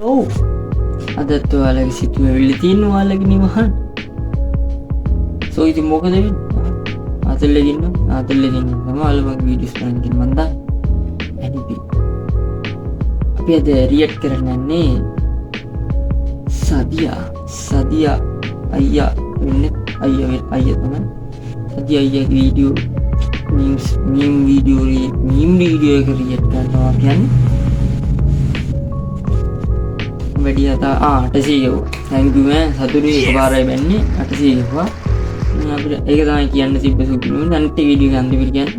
ඔව් අදත් ඔයාලගේ සිතුවිලි තියෙන ඔයාලගේ නිවහන් සෝ ඉතින් මොකද වෙන්නේ ආතල්ලේ ඉන්න තමයි ඔයාලගේ වීඩියෝස් කරන්නේ මම දා ඇනිපි අපි අද රියැක්ට් කරන්නේ සදියා අයියා වෙන්නේ අයියා තමයි සදියා අයියාගේ වීඩියෝ මීම් වීඩියෝ එක රියැක්ට් කරනවා කියන්නේ වැඩි අතා 800 thank you man සතුටුයි එකපාරයි වෙන්නේ 800 ගිහුවා අපිට ඒක තමයි කියන්න තිබ්බ සුදුනේ අනිත් වීඩියෝ එක අන්තිමට කියන්න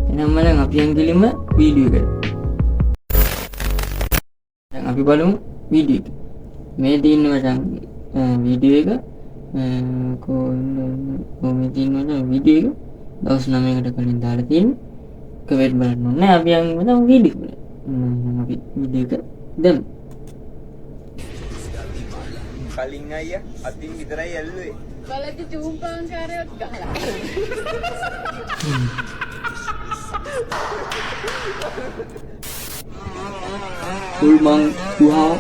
එහෙනම් මම අපි අන්තිම වීඩියෝ එකට දැන් අපි බලමු වීඩියෝ එක මේ තියෙන මචං වීඩියෝ එක කොහොමද තියෙන්නේ වීඩියෝ එක දවස් 9කට කලින් දාලා තියෙන්නේ කවෙට් බලන්න ඕනේ අපි යන්න වීඩියෝ එක අපි වීඩියෝ එක දැන් කලින් අයියා අතින් විතරයි ඇල්ලුවේ. බලද්දි චූම්පාංකාරයත් ගහලා. ෆුල් මං තුහා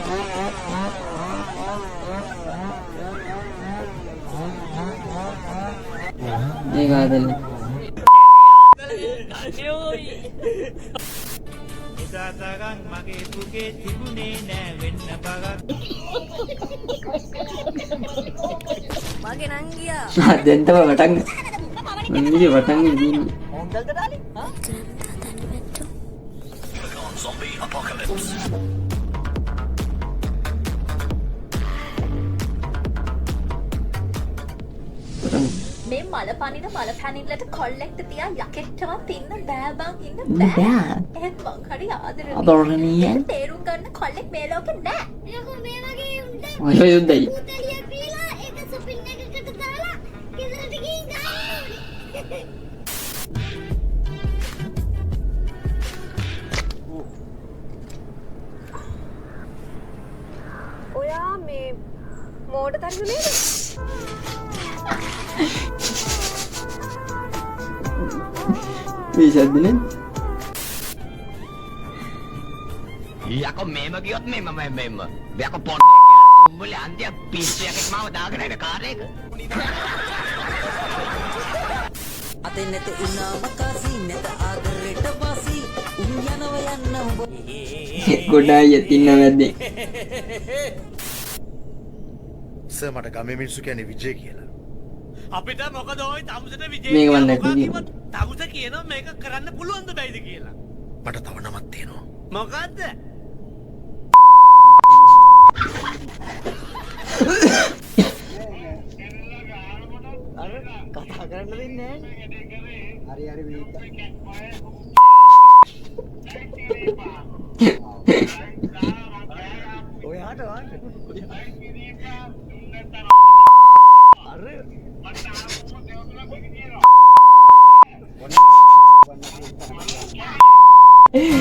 ඒක ආදෙන්න. ඉතාලගන් මගේ පුගේ තිබුණේ නෑ වෙන්න බගක්. මගේ නංගියා දැන් තමයි වටන් නංගිගේ වටන් ඉන්නේ හොන්දල්ද ඩාලි හා zombie apocalypse. මේ මල පනින මල පැනින්නට කොල්ලෙක්ට තියා යකෙට්ටවත් ඉන්න බෑ බං ඉන්න බෑ එහෙත් මං හරි ආදරණීය තේරුම් ගන්න කොල්ලෙක් මේ ලෝකේ නෑ යකෝ මේ වගේ උන්ට ඔය යුද්ධයි පුතලියක් දීලා ඒක සුපින් එකකට දාලා ගෙදරට ගිහින් ගන්න ඔයා මේ මෝඩ තරිදු නේද මේ සද්දනේ යකෝ මේම ගියොත් මේම යකෝ පොඩ්ඩේ කියලා තුඹලේ අන්තිය පිස්සුවක් මාව දාගෙන ඉන්න කාර් එක අතේ නැත උනාම කාසි නැත ආදරෙට වාසි උන් යනව යන්න ඔබ ගොඩායි යතින්න වැද්දේ සර් මට ගමේ මිනිස්සු කියන්නේ විජේ කියලා. අපිට මොකද ඔය තමුසට විජේ මේක මන් කියලා නැති මොකක්ද තමුස කියනවා මේක කරන්න පුළුවන්ද බැයිද කියලා. මට තව නමක් තියෙනවා. මොකද්ද? අර කතා කරන්න දෙන්නේ නැහැ හරි වීත ඔයාට වාන්න අර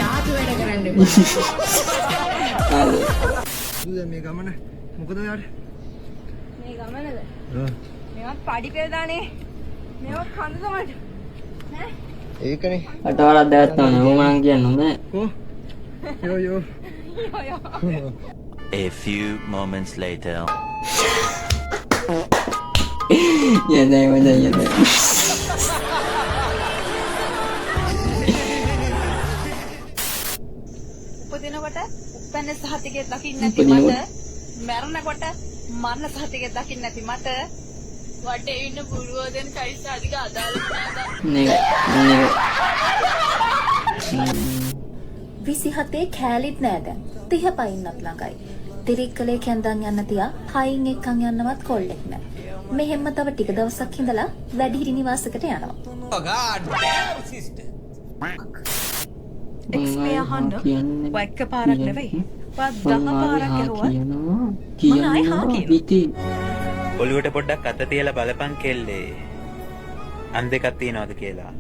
යාතු වැඩ කරන්න මේ ගමන මොකද ඔයාට? මේ ගමනද මේවත් පඩි පෙළ දානේ මේවත් කඳ තමයි ඈ ඒකනේ. අටවලක් දැවත්තා නේ මම කියන්න හොඳ නෑ කො යෝ A few moments later. යදයි මචං යදයි උපදිනකොට උපැන්න සහතිකේ දකින්න නැති මට මැරෙනකොට මරණ සහතිකේ දකින්න නැති මට වටේ ඉන්න පුරුවදෙන් කයිස් අධික අදාළ නැහැ 27 කෑලිත් නෑ දැන් 30 පයින්නත් ළඟයි තිරික්කලේ කැන්දන් යන්න තියා හයින් එක්කන් යන්නවත් කොල්ලෙක් නෑ මෙහෙම තව ටික දවසක් ඉඳලා වැඩිහිටි නිවාසයකට යනවා එක්ස්පේ අහන්න වයික පාරක් නෙවෙයි වත් 10 පාරක් ඇහුවා මම ආයි හා කියනවා. ඔළුවට පොඩ්ඩක් අත තියලා බලපන් කෙල්ලේ අන් දෙකක් තියනවද කියලා.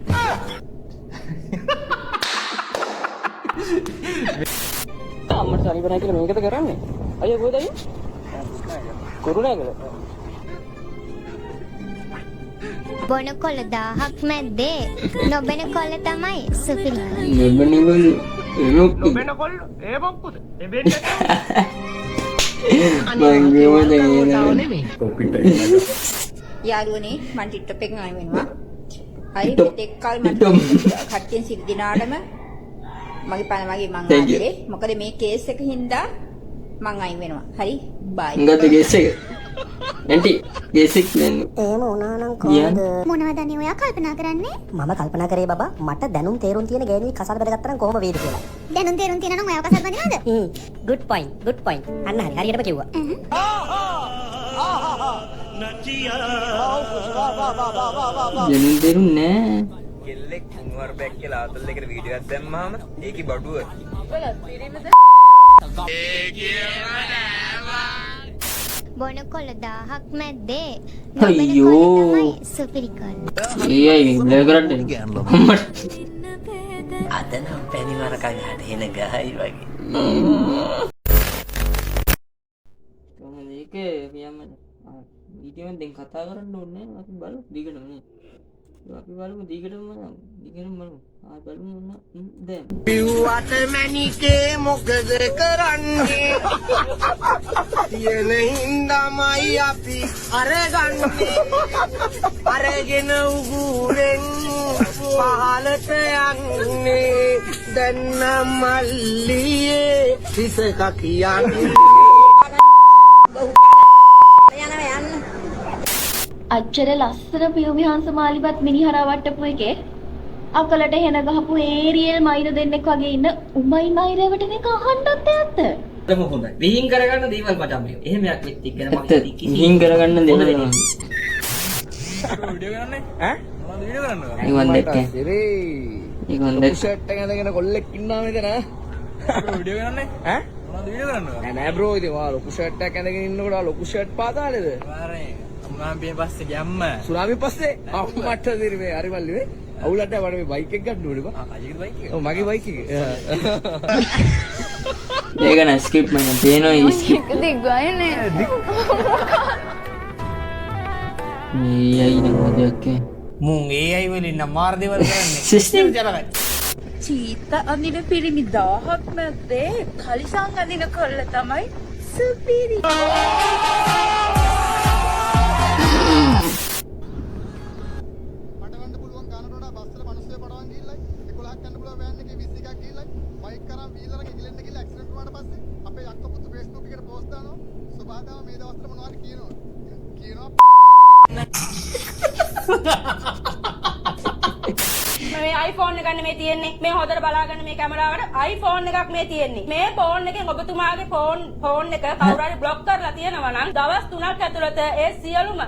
අම්මට සනීප නැහැ කියලා මේකද කරන්නේ අයියා කොහෙද අයියා කුරුණෑගල බොන කොළ 1000ක් මැද්දේ නොබෙන කොළ තමයි සුපිරි. නොබෙන කොළ නොබෙන කොළ ඒ මොක්කුද? එබෙන්න යාළුවනේ මං ටික්ටොක් එකෙන් ආයෙ වෙනවා. හරි TikTok. මෙතෙක් කල් මම කට්ටියන් සිල් දිනාටම මගේ මං ආදරේ. මොකද මේ කේස් එක හින්දා මං අයින් වෙනවා. හරි බයි. Enggak ada gesek. Nanti gesek dan එහෙම වුණා නම් Yan. මොනවද අනේ ඔයා කල්පනා කරන්නේ? මම කල්පනා කරේ බබා මට දැනුම් තේරුම් තියෙන ගෑණි කසාද බැලගත්තා නම් කොහොම වේද කියලා. දැනුම් තේරුම් තියෙනවා නම් ඔයාව කසාද බඳිනවද? good point. අන්න හරි හරියටම කිව්වා. jangan terun ne. කෙල්ලෙක් කුණුවර බැක් කියලා ආතල් එකට වීඩියෝ එකක් දැම්මම ඒකේ බඩුව බොන කොළ 1000ක් මැද්දේ අයියෝ. තමයි සුපිරි කොළ. Iya ini belajar deh. Amat. අද නම් පැණි මරකන් හදේන ගහයි වගේ. Kamu ni ke yang mana? Video yang dengan kata orang dulu ni, aku baru diga dulu ni. Aku baru diga dulu baru. Baru mana? Dem. පිව්වට මැනිකේ මොකද කරන්නේ තියෙන හින්දාමයි අපි අරගන්නේ අරගෙන උගුරෙන් පහලට යන්නේ දැන් මල්ලියේ හිසක කියන්නේ අච්චර ලස්සන පියුමිහංස මාලිපත් මිනිහරා වට්ටපු එකේ අකලට හෙන ගහපු ඒරියල් මයිර දෙන්නෙක් වගේ ඉන්න උඹයි මයිරවට මේක අහන්නත් ඇත්ත. හොඳයි. විහිං කරගන්න දේවල් මට අම්මිය. එහෙම එකක් එක්ක ගැන මම Kita hingga kan nanti. Video කරන්නේ ඈ මොනවද වීඩියෝ කරන්නේ Iwan dek ya. Iwan dek. Shirt එක ඇඳගෙන කොල්ලෙක් ඉන්නවා මෙතන වීඩියෝ කරන්නේ ඈ මොනවද වීඩියෝ කරන්නේ නෑ බ්‍රෝ ඉතින් ඔයා ලොකු ෂර්ට් එකක් ඇඳගෙන ඉන්නකොට ලොකු ෂර්ට් පාතාලේද වාරේ අමුගාම්පියෙන් පස්සේ ගැම්ම සුනාමි පස්සේ අම්මට දිරේ හරි මල්ලි වේ අවුලට මට මේ බයික් එක ගන්න ඕනේ බා අජිත් බයික් එක ඔව් මගේ බයික් එක Dia kan skip mana? Dia no skip. දිග්ගයනේ. Iya ini mau dia ke. මුන් ඒ අය වලින් නම් මාර දේවල් කරන්නේ System. ජලගයි චීත අඳින පිරිමි 1000ක් මැද්දේ කලිසම් අඳින කොල්ල තමයි සුපිරි. පටවන්න පුළුවන් ගානට වඩා බස් වල මිනිස්සු පටවන් ගිහිල්ලා 11ක් යන්න පුළුවන් වෑන් එකේ 20 එකක් ගිහිල්ලා බයික් කරන් වීලරක ගිලෙන්න ගිහිල්ලා ඇක්සිඩන්ට් වුණාට පස්සේ අපේ අක්කා පුතු Facebook එකට පෝස්ට් දානවා සුභාදාව මේ දවස්වල මොනවද කියනවා මේ iPhone එක ගන්න මේ තියෙන්නේ. මේ හොදට බලාගන්න මේ කැමරාවට iPhone එකක් මේ තියෙන්නේ. මේ ෆෝන් එකෙන් ඔබතුමාගේ ෆෝන් එක කවුරු හරි බ්ලොක් කරලා තියෙනවා නම් දවස් 3ක් ඇතුළත ඒ සියලුම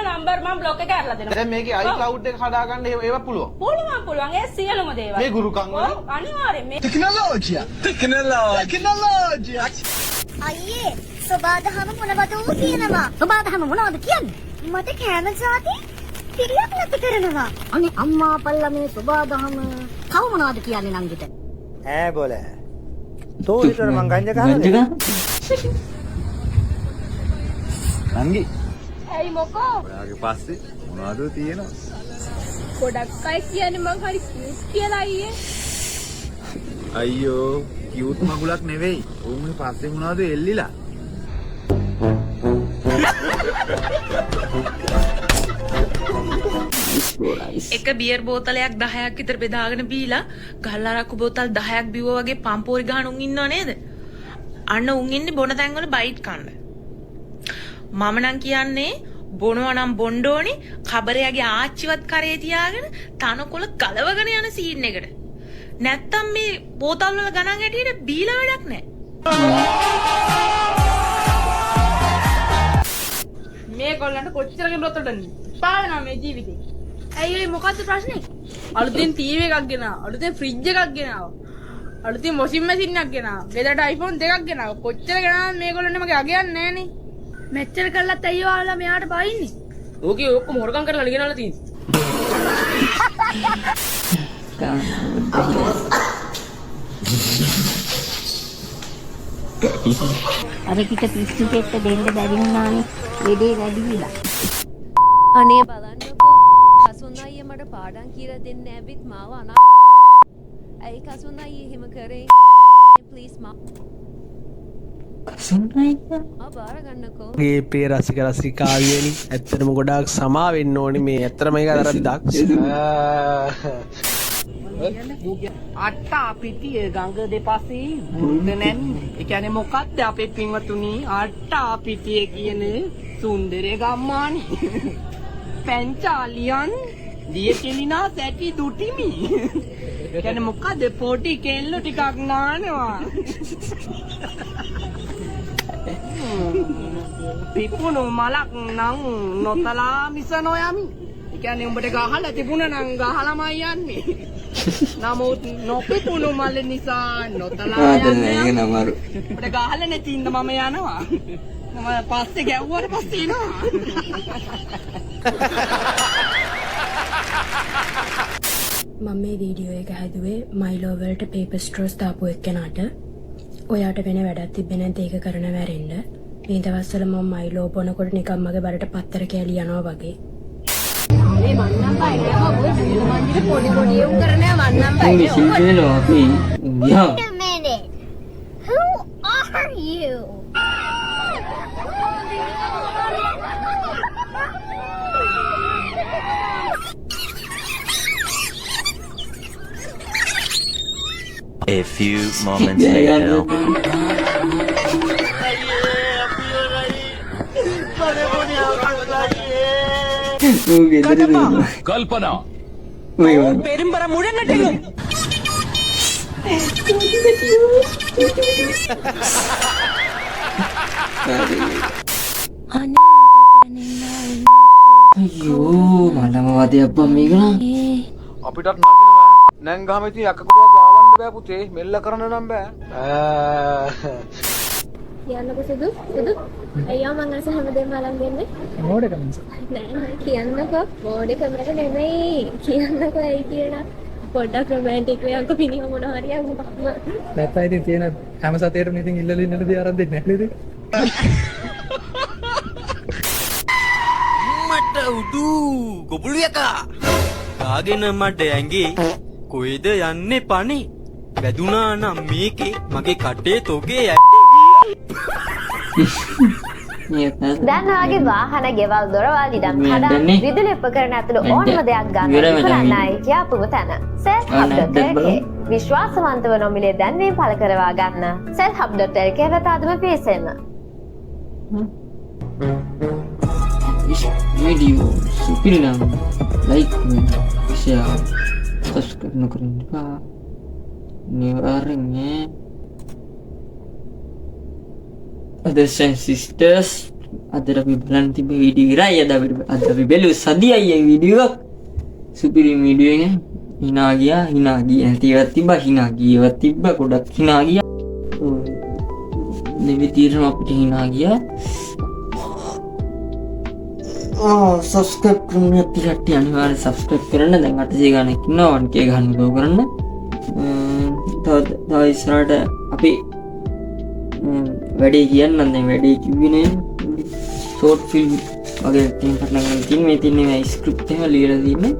නම්බර් මම බ්ලොක් එක කරලා දෙනවා. දැන් මේකේ iCloud එක හදාගන්න ඒව පුළුවන් පුළුවන් ඒ සියලුම දේවල්. මේ ගුරුකම් වල ඔව් අනිවාර්යෙන් මේ ටෙක්නොලොජිය අයියේ සබාදහම මොනවද ඌ කියනවා? සබාදහම මොනවද කියන්නේ? මට කෑම જાති පිළියක් නැති කරනවා. අනේ අම්මා පල්ලා මේ සබාදහම කව මොනවද කියන්නේ නංගිට? ඈ බෝල තෝ විතර මං ගංජා Ganja ගහලා kan? නංගි ඇයි මොකෝ? ඔයාගේ පස්සේ මොනවද තියෙනවා ගොඩක් අය කියන්නේ මං හරි කිව්ට් කියලා අයියේ. අයියෝ කියුට් මගුලක් නෙවෙයි උන්ගේ පස්සේ මොනවද එල්ලිලා එක බියර් බෝතලයක් 10ක් විතර බෙදාගෙන බීලා ගල්ලාරක්කු බෝතල් 10ක් බිව්වා වගේ පම්පෝරි ගහන උන් ඉන්නව නේද? අන්න උන් ඉන්නේ බොන තැන් වල බයිට් කන්න. මම නම් කියන්නේ බොනවා නම් බොණ්ඩෝනි කබරයාගේ ආච්චිවත් කරේ තියාගෙන තනකොළ ගලවගෙන යන සීන් එකට. නැත්තම් මේ බෝතල් වල ගණන් හැටියට බීලා වැඩක් නැහැ. මේ ගොල්ලන්ට කොච්චර ගෙම්බලොත් පාවෙනවා මේ ජීවිතේ. ඇයි ඒ මොකද්ද ප්‍රශ්නේ? අලුතෙන් ටීවී එකක් ගෙනාවා. අලුතෙන් ෆ්‍රිජ් එකක් ගෙනාවා. අලුතෙන් වොෂින් මැෂින් එකක් ගෙනාවා. ගෙදරට iPhone 2ක් ගෙනාවා. කොච්චර ගෙනාවද මේගොල්ලන්ට මගේ අගයක් නැහනේ. මෙච්චර කළත් ඇයි ඔයාලා මෙයාට බයින්නේ? ඕකේ ඔක්කොම හොරකම් කරලා ගෙනාලා තියෙන්නේ. අර කිට පිස්සු කෙට්ට දෙන්න බැරි වුණානේ. ලෙඩේ වැඩි විලා. අනේ බලන්නකෝ. කසුන් අයියා මට පාඩම් කියලා දෙන්න ඇවිත් මාව අනා. ඇයි කසුන් අයියා එහෙම කරේ? ප්ලීස් මා. කසුන්නයික ගේ ප්‍රිය රසික රසිකාවියනි ඇත්තටම ගොඩාක් සමා වෙන්න ඕනි මේ ඇත්තටම මේක අර දක්ෂ අට්ටා පිටිය ගඟ දෙපසේ බුරුද නැන්නේ. ඒ කියන්නේ මොකක්ද අපේ පින්වතුනි අට්ටා පිටිය කියන සුන්දරේ ගම්මානේ. පැංචාලියන් දිය කෙලිනා සැටි දුටිමි. ඒ කියන්නේ මොකද පොඩි කෙල්ල ටිකක් නානවා. පිපුණු මලක් නම් නොතලා මිස නොයමි. ඒ කියන්නේ උඹට ගහලා තිබුණා නම් ගහලාමයි යන්නේ. නමුත් නොපිපුණු මල නිසා නොතලා යන්නේ. ඒක නමරු. උඹට ගහලා නැති ඉඳ මම යනවා. මම පස්සේ ගැව්වට පස්සේ එනවා. මම මේ වීඩියෝ එක හැදුවේ මයිලෝ වලට පේපර් ස්ට්‍රෝස් දාපු එක්කෙනාට. ඔයාට වෙන වැඩක් තිබ්බේ නැද්ද ඒක කරන වැරෙන්න? මේ දවස්වල මම මයිලෝ බොනකොට නිකන් මගේ බඩට පත්තර කෑලි යනවා වගේ. මේ මන්නම් බයිලා ඔය ජීල මන්දිර පොඩි පොඩි උන් කරන්නේ මන්නම් බයිලා. මේ සිල්පේලෝ අපි යා. Wait a minute. Who are you? A few moments later. කල්පනා පෙරම්බර මුඩන්නටලු. අයියෝ මලම වදයක් බම් මේක නම්. අපිටත් නගිනවා නැන් ගහම ඉතින් යකකුටවත් ආවන්න බෑ පුතේ මෙල්ල කරන්න නම් බෑ කියන්නකෝ සුදු අයියා මං අස හැමදේම අලන් දෙන්නේ මොඩේකම නෑ නෑ කියන්නකෝ මොඩේකම එක නෙමෙයි කියන්නකෝ ඇයි කියලා පොඩ්ඩක් රොමැන්ටික් වෙයන්කෝ පිනිහ මොන හරි යමු නැත්නම් ඉතින් තියෙන හැම සතේටම ඉතින් ඉල්ලලා ඉන්නද දිහා දෙන්නේ නැහැ නේද මට උඩු ගොබුළු යකා කාගෙන මට ඇඟේ කොයිද යන්නේ පණි වැදුනා නම් මේකේ මගේ කටේ තොගේ දැන් ඔයාගේ වාහන ගෙවල් දොරවල් ඉඩම් කඩා විදුලි උපකරණ ඇතුළු ඕනම දෙයක් ගන්න විකුණන්නයි කියපුව තැන selfhub.lk විශ්වාසවන්තව නොමිලේ දැන්වීම් පළ කරවා ගන්න selfhub.lk වෙත අදම පිවිසෙන්න video supil lang like comment share subscribe na keren pa new aringnya ada sisters ada rapi nanti video raya ada belu sadia ya video supil video nya hinagi tiba-tiba kodak hinagi lebih tiram apa hinagi subscribe කරන්න පිටට අනිවාර්යෙන් subscribe කරන්න දැන් 800 ගණක් ඉන්නවා 1k ගන්න උදව් කරන්න තව ඉස්සරහට අපි වැඩේ කියන්නම් දැන් වැඩේ කිව්වේ නේ short film වගේ ටීම් පටන් ගන්න තියෙන මේ තියෙන මේ script එක ලියලා තියෙන්නේ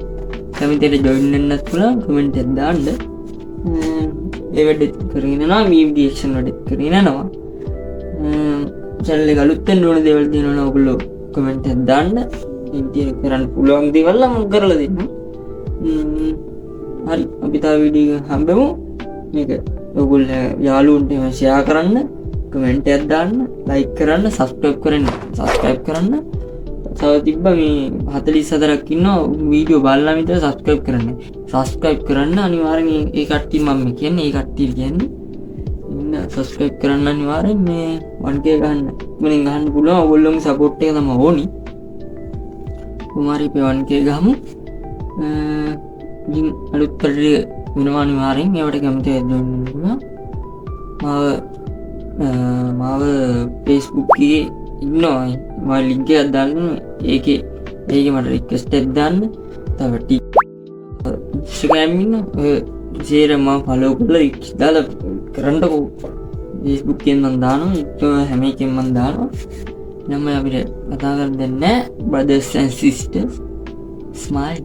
කැමතිට join වෙන්නත් පුළුවන් comment එකක් දාන්න ඒ වැඩේ කරගෙන යනවා meme reaction වැඩේ කරගෙන යනවා channel එක අලුත් වෙන්න ඕන දේවල් තියෙනවා නම් ඔයගොල්ලෝ comment එකක් දාන්න ඉතින් කරන්න පුළුවන් දේවල් නම් කරලා දෙන්න. හරි අපි තව වීඩියෝ එක හම්බෙමු. මේක ඔයගොල්ලෝ යාළුවන්ට share කරන්න, comment එකක් දාන්න, like කරන්න, subscribe කරන්න. තව තිබ්බ මේ 44ක් ඉන්නවා වීඩියෝ බලලා විතර subscribe කරන්න. subscribe කරන්න අනිවාර්යෙන් ඒ කට්ටිය මම කියන්නේ ඒ කට්ටිය කියන්නේ. ඉන්න subscribe කරන්න අනිවාර්යෙන් මේ 1k ගන්න. මලින් ගන්න පුළුවන් ඔයගොල්ලෝගේ support එක තමයි ඕනි. කුමාරි පේ 1k ගහමු. ඉතින් අලුත් පරිදි වෙනවා අනිවාර්යෙන් ඒවට කැමති වෙන්න පුළුවන්. මාව Facebook එකේ ඉන්නවා. මම link එකක් දාන්න. ඒකේ මට request එකක් දාන්න. තව Instagram ඉන්න share මම follow කරලා දාලා කරන්නකෝ. Facebook එකෙන් මම දානවා. ඒක හැම එකෙන් මම දානවා. නම් අපිට කතා කරන්න දෙන්නේ brothers and sisters smile